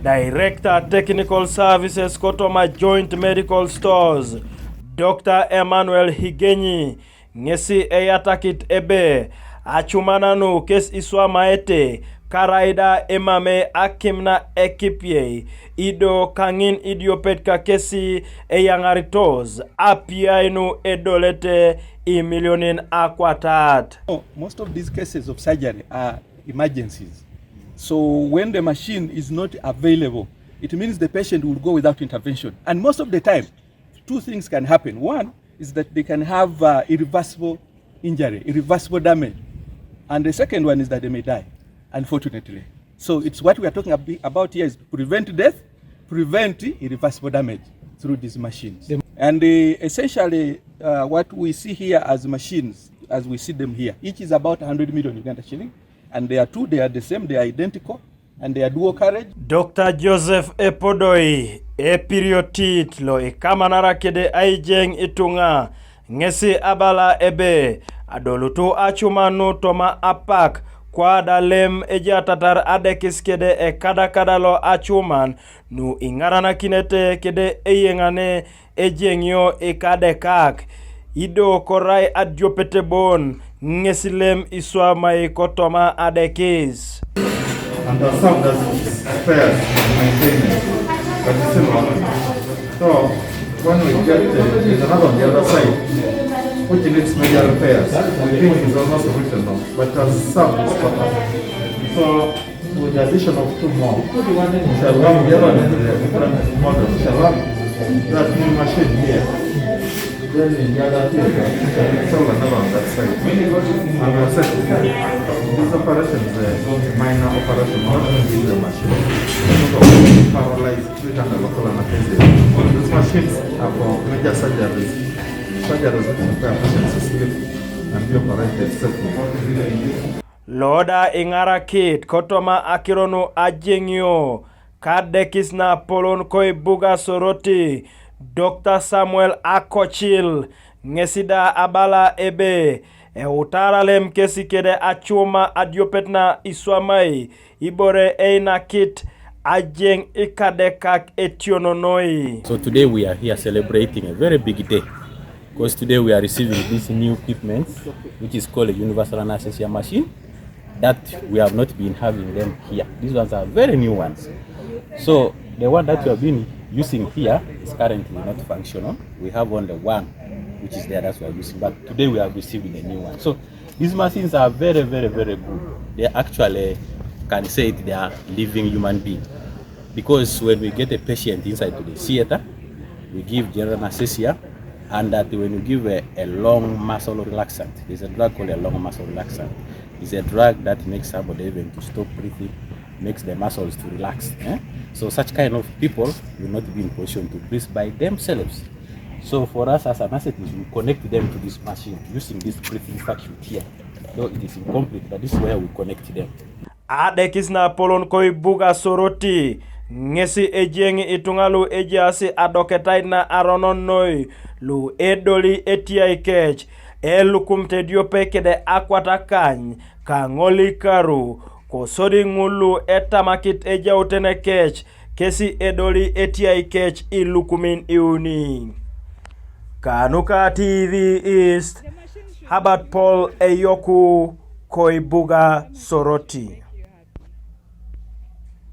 Director Technical Services Kotoma Joint Medical Stores, Dr. Emmanuel Higenyi, ngesi eyatakit ebe, achumananu kes iswa maete, karaida emame akimna ekipye, ido kangin idiopetka kesi eyangaritos, apiainu edolete imilionin akwatat. Most of these cases of surgery are emergencies. So when the machine is not available, it means the patient will go without intervention. And most of the time, two things can happen. One is that they can have irreversible injury, irreversible damage. And the second one is that they may die, unfortunately. So it's what we are talking about here is prevent death, prevent irreversible damage through these machines. And essentially what we see here as machines, as we see them here, each is about 100 million Uganda shilling. And they are two, they are the same, they are identical, and they are dual carriage. Dr. Joseph Epodoi, epiriotit lo ikamanara kede Eyengane itunga, ngesi abala ebe, adolutu Acuuman toma apak, kwa dalem eja tatar Adekis kede kada lo Acuuman, nu ingarana kinete kede Eyengane ejengyo ikadekak, ido korai adjopete bon, ngesilem iswa mai kotoma Adekis. And there are some that's spares maintenance, but it's still running. So when we get there's another on the other side, which needs major repairs. We think it's almost written now, but there's some is so with the addition of two more, we shall run the other different model, we shall run that new machine here. Then in the other theater, it's all another on that side. And we're set this operation is a minor operation, not in the machine. So paralyzed, treatment and local anesthesia. These machines are for major surgeries. Surgeries which require patients to sleep and be operated safely. Loda ingara kit kotoma akironu ajengyo, Adekis na polon koi buga Soroti, Dr. Samuel Akochil, ngesida abala ebe, utaralem kesi kede Acuuman adiopetna iswamai, ibore eina kit ajeng ikadekak etiononoi. So today we are here celebrating a very big day, because today we are receiving this new equipment, which is called a universal anesthesia machine, that we have not been having them here. These ones are very new ones. So the one that we have been using here is currently not functional. We have only one, which is there, that's what we are using. But today we have received a new one. So these machines are very, very, very good. They actually can say it, they are living human beings. Because when we get a patient inside to the theater, we give general anesthesia, and that when you give a long muscle relaxant, there's a drug called a long muscle relaxant. It's a drug that makes somebody even to stop breathing, makes the muscles to relax. So such kind of people will not be in position to breathe by themselves. So for us as anesthetists, we connect them to this machine using this breathing circuit here. Though it is incomplete, but this is where we connect them. Adekis na polon koi buga Soroti, ngesi ejengi itungalu ejasi adoketai na arononoi, lu edoli etia ikech, elukumte diope kede akwatakany, kangoli karu, kosodi ngulu etamakit eja utene kech, kesi edoli etia ikech ilukumin iuni. Kanuka TV East, Habat Paul Eyoku, Koibuga Soroti.